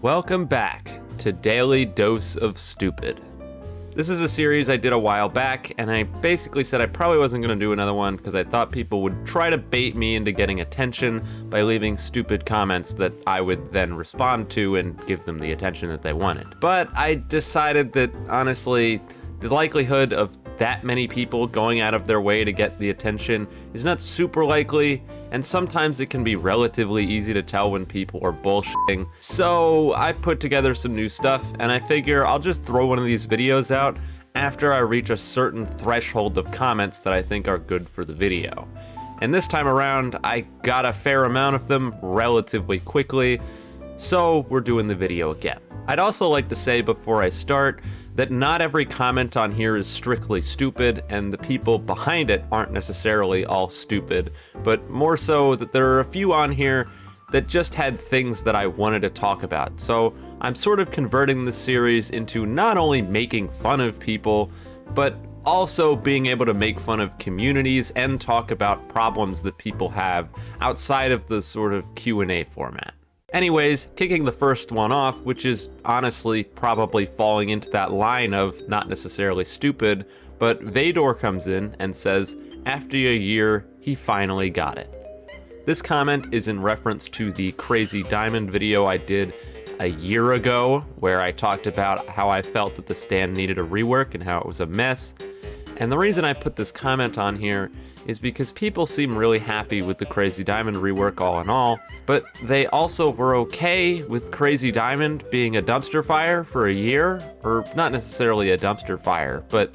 Welcome back to Daily Dose of Stupid. This is a series I did a while back, and I basically said I probably wasn't going to do another one because I thought people would try to bait me into getting attention by leaving stupid comments that I would then respond to and give them the attention that they wanted. But I decided that, honestly, the likelihood of that many people going out of their way to get the attention is not super likely, and sometimes it can be relatively easy to tell when people are bullshitting. So I put together some new stuff, and I figure I'll just throw one of these videos out after I reach a certain threshold of comments that I think are good for the video. And this time around, I got a fair amount of them relatively quickly, so we're doing the video again. I'd also like to say before I start that not every comment on here is strictly stupid, and the people behind it aren't necessarily all stupid, but more so that there are a few on here that just had things that I wanted to talk about. So I'm sort of converting this series into not only making fun of people, but also being able to make fun of communities and talk about problems that people have outside of the sort of Q&A format. Anyways, kicking the first one off, which is honestly probably falling into that line of not necessarily stupid, but Vador comes in and says, after a year, he finally got it. This comment is in reference to the Crazy Diamond video I did a year ago, where I talked about how I felt that the stand needed a rework and how it was a mess. And the reason I put this comment on here is because people seem really happy with the Crazy Diamond rework all in all, but they also were okay with Crazy Diamond being a dumpster fire for a year, or not necessarily a dumpster fire, but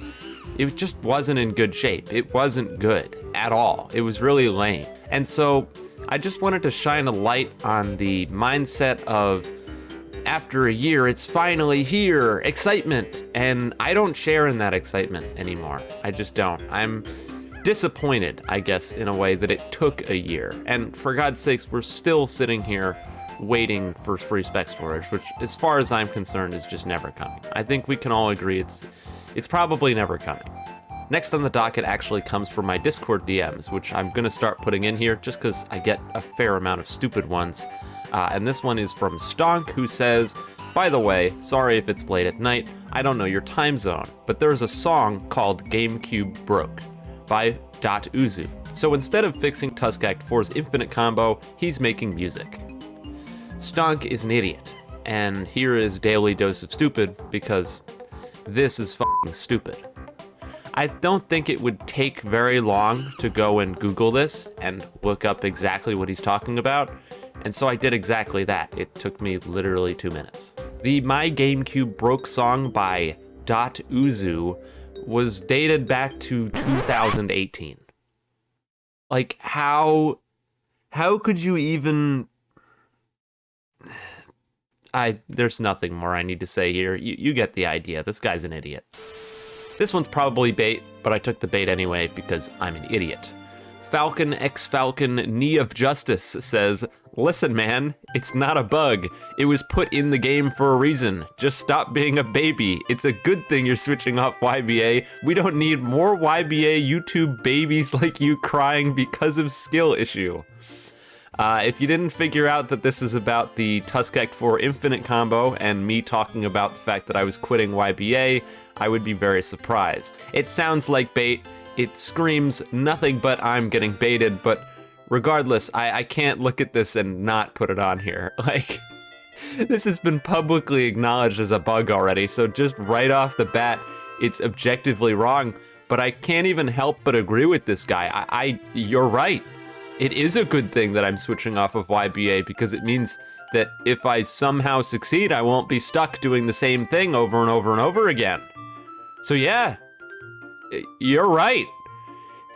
it just wasn't in good shape. It wasn't good at all. It was really lame. And so I just wanted to shine a light on the mindset of, after a year, it's finally here, excitement. And I don't share in that excitement anymore. I just don't. I'm disappointed, I guess, in a way that it took a year. And for God's sakes, we're still sitting here waiting for free spec storage, which, as far as I'm concerned, is just never coming. I think we can all agree it's probably never coming. Next on the docket actually comes from my Discord DMs, which I'm gonna start putting in here just because I get a fair amount of stupid ones. And this one is from Stonk, who says, by the way, sorry if it's late at night, I don't know your time zone, but there's a song called GameCube Broke by .uzu. So instead of fixing Tusk Act 4's infinite combo, he's making music. Stonk is an idiot, and here is Daily Dose of Stupid, because this is fucking stupid. I don't think it would take very long to go and Google this and look up exactly what he's talking about, and so I did exactly that. It took me literally 2 minutes. The My GameCube Broke song by .uzu was dated back to 2018. Like, how could you even... There's nothing more I need to say here. You get the idea. This guy's an idiot. This one's probably bait, but I took the bait anyway because I'm an idiot. Falcon X Falcon Knee of Justice says, listen man, it's not a bug. It was put in the game for a reason. Just stop being a baby. It's a good thing you're switching off YBA. We don't need more YBA YouTube babies like you crying because of skill issue. If you didn't figure out that this is about the Tusk Act 4 Infinite combo and me talking about the fact that I was quitting YBA, I would be very surprised. It sounds like bait. It screams nothing but I'm getting baited, but regardless, I can't look at this and not put it on here. Like, this has been publicly acknowledged as a bug already, so just right off the bat, it's objectively wrong, but I can't even help but agree with this guy. You're right. It is a good thing that I'm switching off of YBA because it means that if I somehow succeed, I won't be stuck doing the same thing over and over and over again. So yeah, you're right.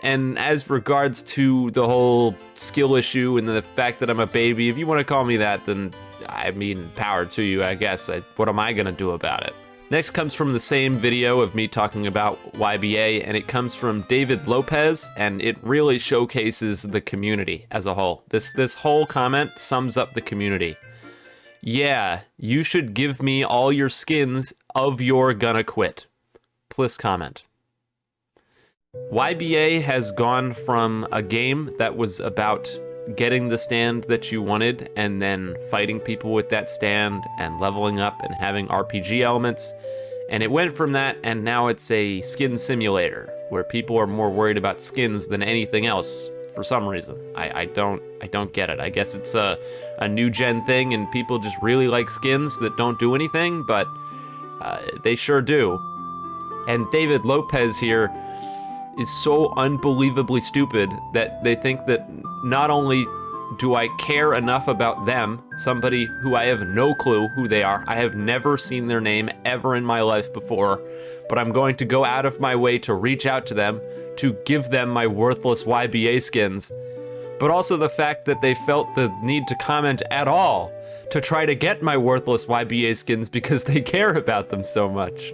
And as regards to the whole skill issue and the fact that I'm a baby, if you want to call me that, then I mean, power to you, I guess. What am I gonna do about it? Next comes from the same video of me talking about YBA, and it comes from David Lopez, and it really showcases the community as a whole. This whole comment sums up the community. Yeah, you should give me all your skins of your gonna quit. Please comment. YBA has gone from a game that was about getting the stand that you wanted and then fighting people with that stand and leveling up and having RPG elements. And it went from that, and now it's a skin simulator where people are more worried about skins than anything else for some reason. I don't get it. I guess it's a new gen thing and people just really like skins that don't do anything, but they sure do. And David Lopez here is so unbelievably stupid that they think that not only do I care enough about them, somebody who I have no clue who they are, I have never seen their name ever in my life before, but I'm going to go out of my way to reach out to them, to give them my worthless YBA skins, but also the fact that they felt the need to comment at all to try to get my worthless YBA skins because they care about them so much.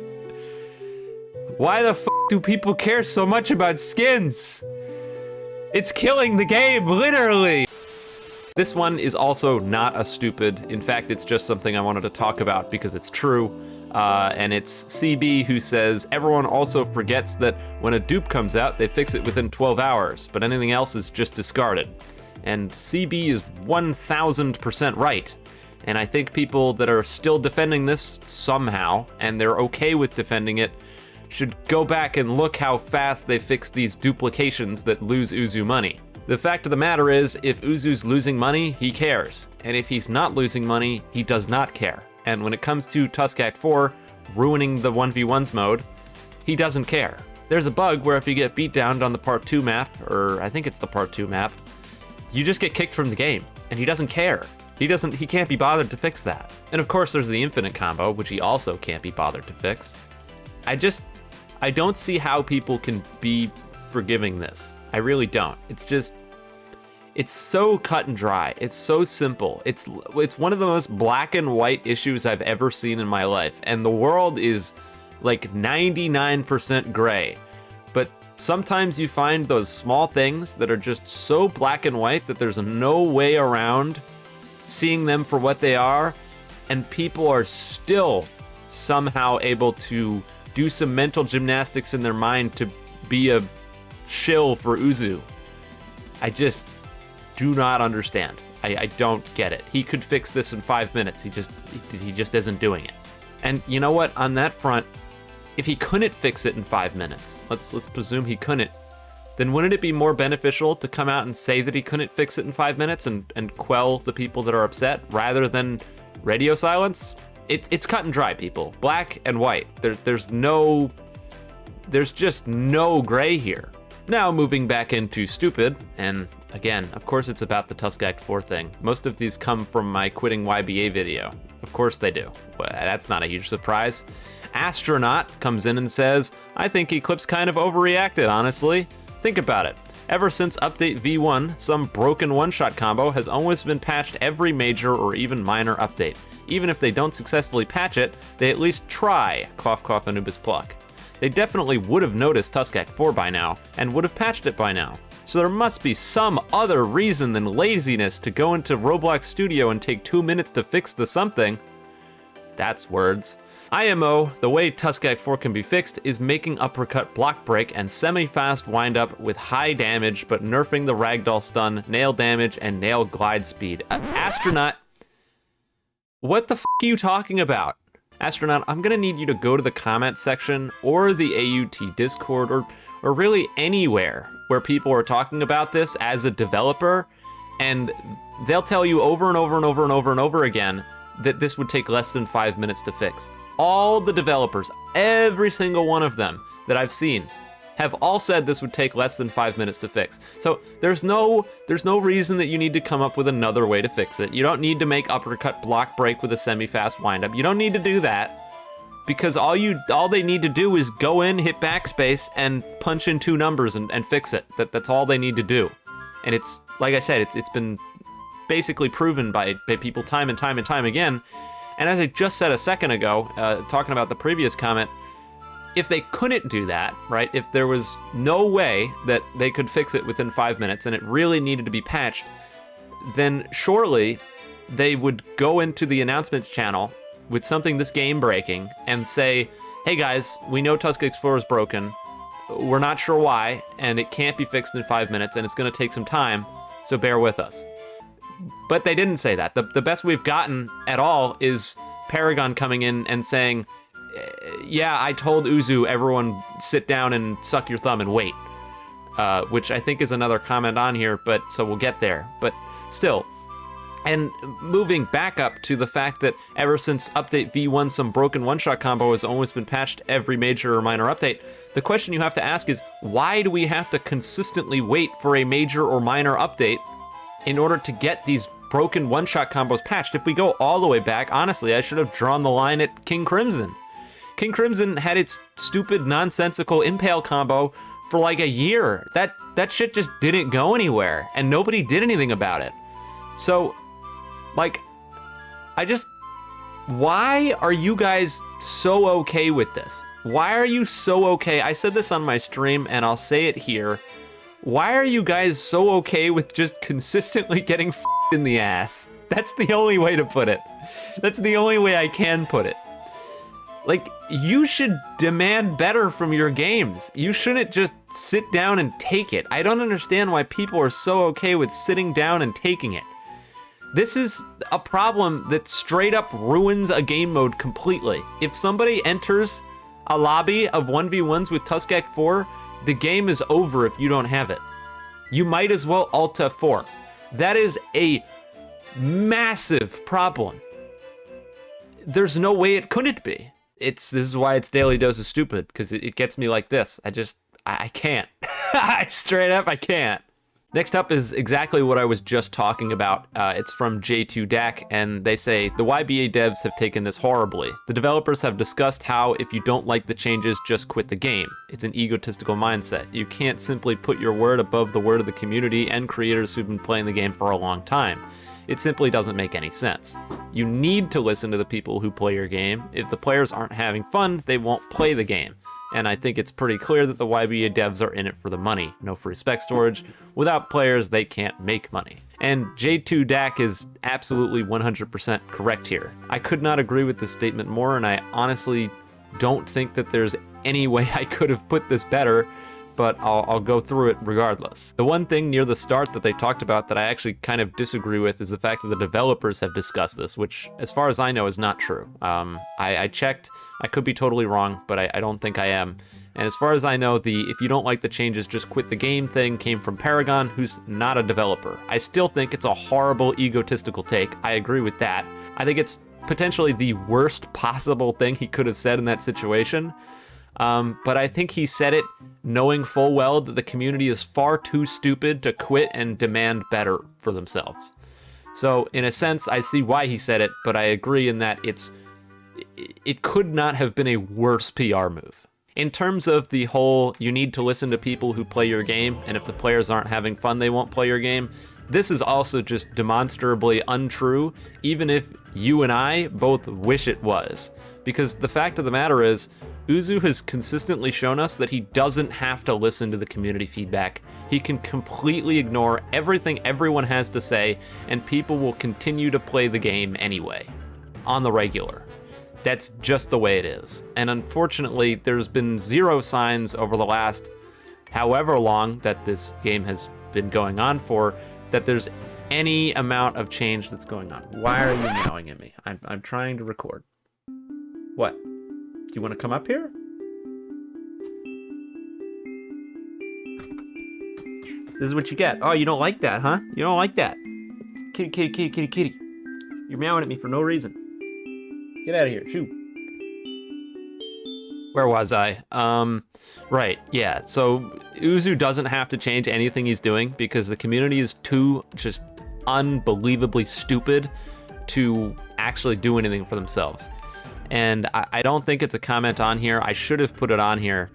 Why the f do people care so much about skins? It's killing the game, literally! This one is also not a stupid. In fact, it's just something I wanted to talk about because it's true. And it's CB who says, everyone also forgets that when a dupe comes out, they fix it within 12 hours, but anything else is just discarded. And CB is 1000% right. And I think people that are still defending this somehow, and they're okay with defending it, should go back and look how fast they fix these duplications that lose Uzu money. The fact of the matter is, if Uzu's losing money, he cares. And if he's not losing money, he does not care. And when it comes to Tusk Act 4 ruining the 1v1s mode, he doesn't care. There's a bug where if you get beat down on the part 2 map, or I think it's the part 2 map, you just get kicked from the game, and he doesn't care. He can't be bothered to fix that. And of course there's the infinite combo, which he also can't be bothered to fix. I don't see how people can be forgiving this. I really don't. It's so cut and dry. It's so simple. It's one of the most black and white issues I've ever seen in my life. And the world is like 99% gray. But sometimes you find those small things that are just so black and white that there's no way around seeing them for what they are. And people are still somehow able to do some mental gymnastics in their mind to be a shill for Uzu. I just do not understand. I don't get it. He could fix this in 5 minutes. He just isn't doing it. And you know what? On that front, if he couldn't fix it in 5 minutes, let's presume he couldn't, then wouldn't it be more beneficial to come out and say that he couldn't fix it in 5 minutes and quell the people that are upset rather than radio silence? It's cut and dry, people. Black and white. There's just no gray here. Now moving back into stupid, and again, of course it's about the Tusk Act 4 thing. Most of these come from my quitting YBA video. Of course they do. Well, that's not a huge surprise. Astronaut comes in and says, I think Eclipse kind of overreacted, honestly. Think about it. Ever since update V1, some broken one-shot combo has always been patched every major or even minor update. Even if they don't successfully patch it, they at least try, cough cough Anubis pluck. They definitely would have noticed Tusk Act 4 by now, and would have patched it by now. So there must be some other reason than laziness to go into Roblox Studio and take 2 minutes to fix the something. That's words. IMO, the way Tusk Act 4 can be fixed is making uppercut block break and semi-fast windup with high damage, but nerfing the ragdoll stun, nail damage, and nail glide speed. Astronaut, what the f are you talking about? Astronaut, I'm gonna need you to go to the comment section or the AUT Discord or really anywhere where people are talking about this as a developer, and they'll tell you over and over and over and over and over again that this would take less than 5 minutes to fix. All the developers, every single one of them that I've seen, have all said this would take less than 5 minutes to fix. So there's no reason that you need to come up with another way to fix it. You don't need to make uppercut block break with a semi-fast windup. You don't need to do that, because all they need to do is go in, hit backspace, and punch in 2 numbers and fix it. That's all they need to do. And it's, like I said, it's been basically proven by people time and time and time again. And as I just said a second ago, talking about the previous comment, if they couldn't do that, right, if there was no way that they could fix it within 5 minutes and it really needed to be patched, then surely they would go into the announcements channel with something this game breaking and say, hey guys, we know Tusk Act 4 is broken, we're not sure why, and it can't be fixed in 5 minutes, and it's gonna take some time, so bear with us. But they didn't say that. The best we've gotten at all is Paragon coming in and saying, yeah, I told Uzu, everyone sit down and suck your thumb and wait. Which I think is another comment on here, but so we'll get there. But still, and moving back up to the fact that ever since update V1, some broken one-shot combo has always been patched every major or minor update. The question you have to ask is, why do we have to consistently wait for a major or minor update in order to get these broken one-shot combos patched? If we go all the way back, honestly, I should have drawn the line at King Crimson. King Crimson had its stupid, nonsensical Impale combo for like a year. That shit just didn't go anywhere, and nobody did anything about it. So, like, why are you guys so okay with this? Why are you so okay? I said this on my stream, and I'll say it here. Why are you guys so okay with just consistently getting f***ed in the ass? That's the only way to put it. That's the only way I can put it. Like, you should demand better from your games. You shouldn't just sit down and take it. I don't understand why people are so okay with sitting down and taking it. This is a problem that straight up ruins a game mode completely. If somebody enters a lobby of 1v1s with Tusk Act 4, the game is over if you don't have it. You might as well Alt F4. That is a massive problem. There's no way it couldn't be. This is why it's Daily Dose of Stupid, because it gets me like this. I can't. Straight up, I can't. Next up is exactly what I was just talking about. It's from J2DAC, and they say, the YBA devs have taken this horribly. The developers have discussed how if you don't like the changes, just quit the game. It's an egotistical mindset. You can't simply put your word above the word of the community and creators who've been playing the game for a long time. It simply doesn't make any sense. You need to listen to the people who play your game. If the players aren't having fun, they won't play the game. And I think it's pretty clear that the YBA devs are in it for the money. No free spec storage. Without players, they can't make money. And J2DAC is absolutely 100% correct here. I could not agree with this statement more, and I honestly don't think that there's any way I could have put this better, but I'll go through it regardless. The one thing near the start that they talked about that I actually kind of disagree with is the fact that the developers have discussed this, which, as far as I know, is not true. I checked. I could be totally wrong, but I don't think I am. And as far as I know, the if you don't like the changes, just quit the game thing came from Paragon, who's not a developer. I still think it's a horrible, egotistical take. I agree with that. I think it's potentially the worst possible thing he could have said in that situation. But I think he said it knowing full well that the community is far too stupid to quit and demand better for themselves. So in a sense, I see why he said it, but I agree in that it could not have been a worse PR move. In terms of the whole, you need to listen to people who play your game, and if the players aren't having fun, they won't play your game. This is also just demonstrably untrue, even if you and I both wish it was. Because the fact of the matter is, Uzu has consistently shown us that he doesn't have to listen to the community feedback. He can completely ignore everything everyone has to say, and people will continue to play the game anyway, on the regular. That's just the way it is. And unfortunately, there's been zero signs over the last however long that this game has been going on for, that there's any amount of change that's going on. Why are you yelling at me? I'm trying to record. What? Do you want to come up here? This is what you get. Oh, you don't like that, huh? You don't like that. Kitty, kitty, kitty, kitty, kitty. You're meowing at me for no reason. Get out of here. Shoo. Where was I? Right, yeah. So Uzu doesn't have to change anything he's doing because the community is too just unbelievably stupid to actually do anything for themselves. And I don't think it's a comment on here. I should have put it on here,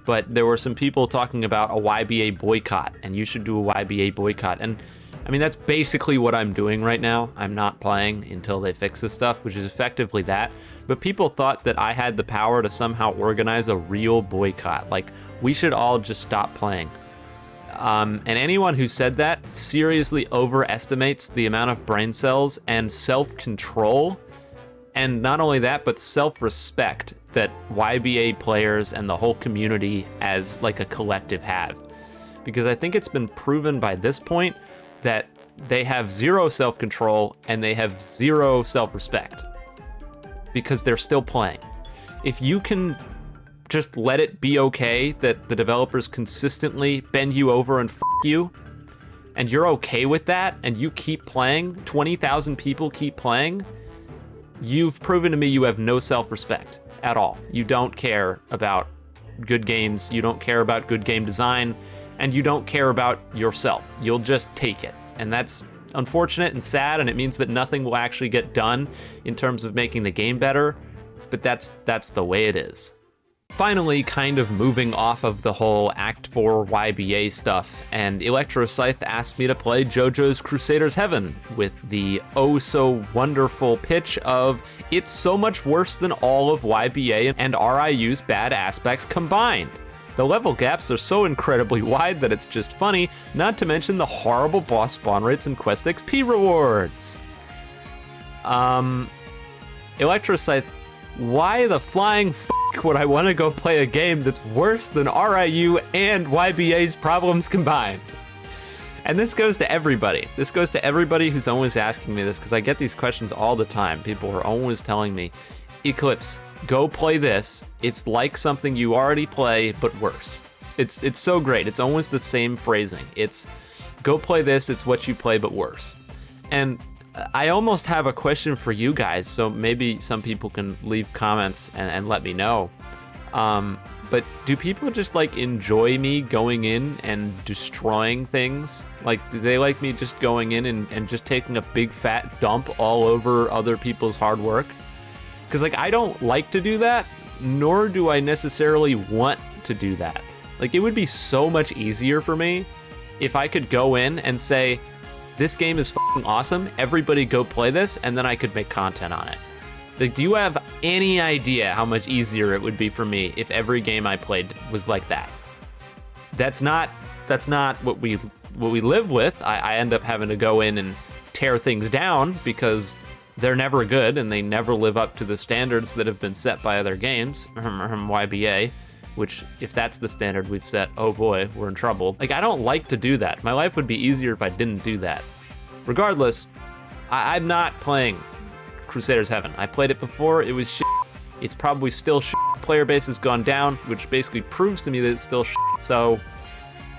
but there were some people talking about a YBA boycott, and you should do a YBA boycott. And I mean, that's basically what I'm doing right now. I'm not playing until they fix this stuff, which is effectively that. But people thought that I had the power to somehow organize a real boycott. Like, we should all just stop playing. And anyone who said that seriously overestimates the amount of brain cells and self-control, and not only that, but self-respect that YBA players and the whole community as like a collective have. Because I think it's been proven by this point, that they have zero self-control and they have zero self-respect because they're still playing. If you can just let it be okay that the developers consistently bend you over and f you, and you're okay with that, and you keep playing, 20,000 people keep playing, you've proven to me you have no self-respect at all. You don't care about good games, you don't care about good game design, and you don't care about yourself. You'll just take it. And that's unfortunate and sad, and it means that nothing will actually get done in terms of making the game better, but that's the way it is. Finally, kind of moving off of the whole Act 4 YBA stuff, and Electroscythe asked me to play JoJo's Crusaders Heaven with the oh-so-wonderful pitch of, it's so much worse than all of YBA and RIU's bad aspects combined. The level gaps are so incredibly wide that it's just funny, not to mention the horrible boss spawn rates and quest XP rewards. Electroscythe, why the flying f*** would I want to go play a game that's worse than RIU and YBA's problems combined? And this goes to everybody. This goes to everybody who's always asking me this, because I get these questions all the time. People are always telling me, Eclipse, go play this. It's like something you already play, but worse. It's so great. It's always the same phrasing. It's, go play this, it's what you play, but worse. And I almost have a question for you guys, so maybe some people can leave comments and let me know. But do people just like enjoy me going in and destroying things? Like, do they like me just going in and just taking a big fat dump all over other people's hard work? Because like, I don't like to do that, nor do I necessarily want to do that. Like, it would be so much easier for me if I could go in and say, this game is f***ing awesome, everybody go play this, and then I could make content on it. Like, do you have any idea how much easier it would be for me if every game I played was like that? That's not what we live with. I end up having to go in and tear things down because they're never good and they never live up to the standards that have been set by other games, YBA, which if that's the standard we've set, oh boy, we're in trouble. Like, I don't like to do that. My life would be easier if I didn't do that. Regardless, I'm not playing Crusaders Heaven. I played it before, it was shit. It's probably still shit. Player base has gone down, which basically proves to me that it's still shit, so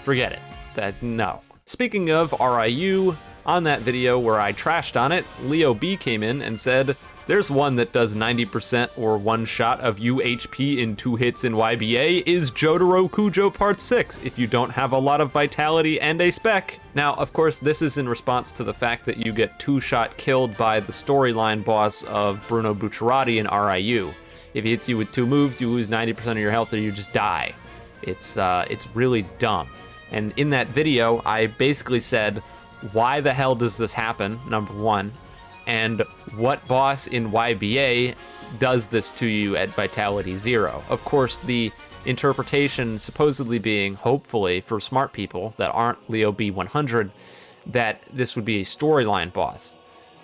forget it. No. Speaking of RIU, on that video where I trashed on it, Leo B came in and said, there's one that does 90% or one shot of UHP in 2 hits in YBA is Jotaro Kujo Part 6 if you don't have a lot of vitality and a spec. Now, of course, this is in response to the fact that you get 2-shot killed by the storyline boss of Bruno Bucciarati in RIU. If he hits you with 2 moves, you lose 90% of your health or you just die. It's really dumb. And in that video, I basically said, why the hell does this happen, number one? And what boss in YBA does this to you at Vitality 0? Of course, the interpretation supposedly being, hopefully, for smart people that aren't Leo B100, that this would be a storyline boss.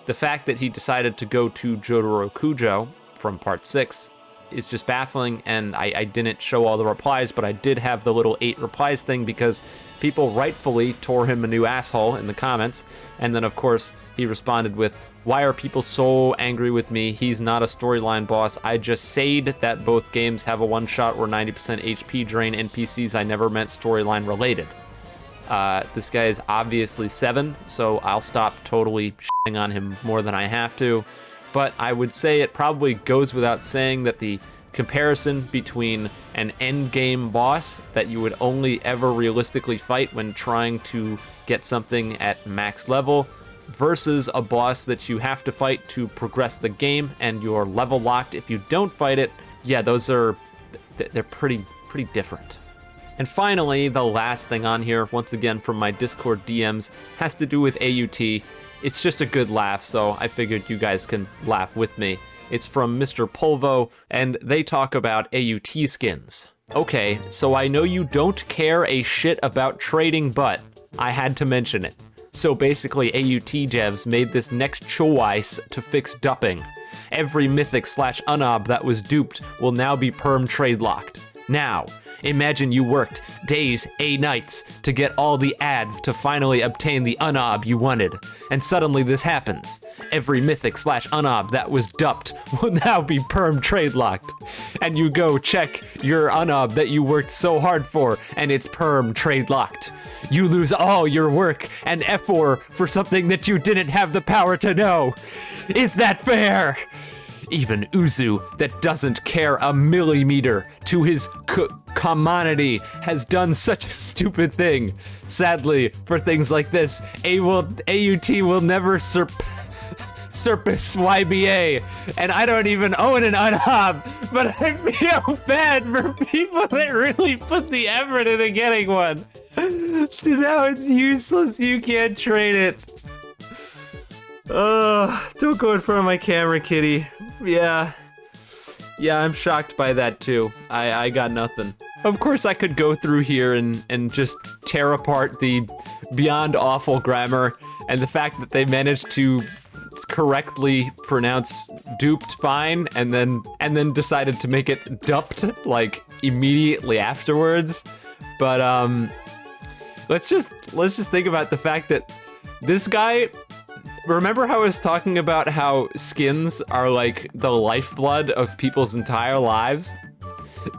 The fact that he decided to go to Jotaro Kujo from Part 6 is just baffling, and I didn't show all the replies, but I did have the little 8 replies thing because people rightfully tore him a new asshole in the comments, and then of course he responded with, why are people so angry with me? He's not a storyline boss. I just said that both games have a one-shot or 90% HP drain NPCs. I never meant storyline related. This guy is obviously 7, so I'll stop totally shitting on him more than I have to. But I would say it probably goes without saying that the comparison between an endgame boss that you would only ever realistically fight when trying to get something at max level versus a boss that you have to fight to progress the game and you're level locked if you don't fight it, yeah, they're pretty different. And finally, the last thing on here, once again from my Discord DMs, has to do with AUT. It's just a good laugh, so I figured you guys can laugh with me. It's from Mr. Polvo, and they talk about AUT skins. Okay, so I know you don't care a shit about trading, but I had to mention it. So basically, AUT devs made this next choice to fix dupping. Every mythic/unob that was duped will now be perm trade locked. Now, Imagine you worked days, nights to get all the ads to finally obtain the unob you wanted. And suddenly this happens. Every mythic/unob that was dumped will now be perm trade locked. And you go check your unob that you worked so hard for, and it's perm trade locked. You lose all your work and effort for something that you didn't have the power to know. Is that fair? Even Uzu, that doesn't care a millimeter to his commodity, has done such a stupid thing. Sadly, for things like this, AUT will never surpass YBA, and I don't even own an unhob, but I feel bad for people that really put the effort into getting one. So now it's useless, you can't trade it. Don't go in front of my camera, kitty. Yeah, I'm shocked by that too. I got nothing. Of course I could go through here and just tear apart the beyond awful grammar and the fact that they managed to correctly pronounce duped fine and then decided to make it dumped like immediately afterwards. But let's just think about the fact that this guy, remember how I was talking about how skins are like the lifeblood of people's entire lives?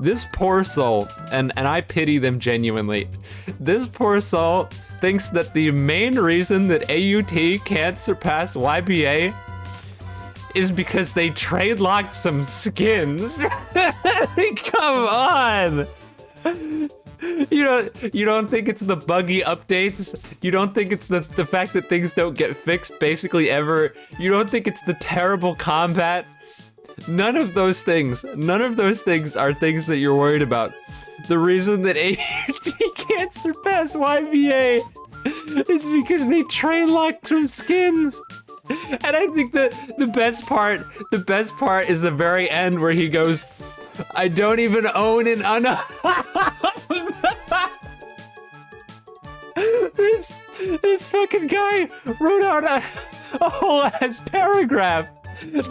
This poor soul, and I pity them genuinely, this poor soul thinks that the main reason that AUT can't surpass YBA is because they trade locked some skins. Come on! You don't think it's the buggy updates? You don't think it's the fact that things don't get fixed basically ever? You don't think it's the terrible combat? None of those things are things that you're worried about. The reason that AUT can't surpass YBA is because they train locked from skins. And I think that the best part is the very end where he goes, I don't even own an This fucking guy wrote out a whole ass paragraph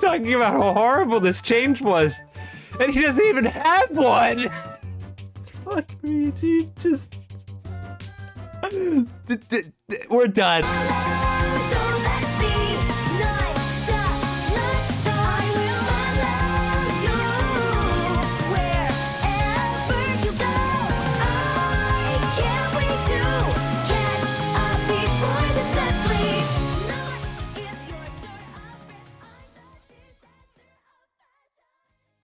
talking about how horrible this change was, and he doesn't even have one. Fuck me, dude. We're done.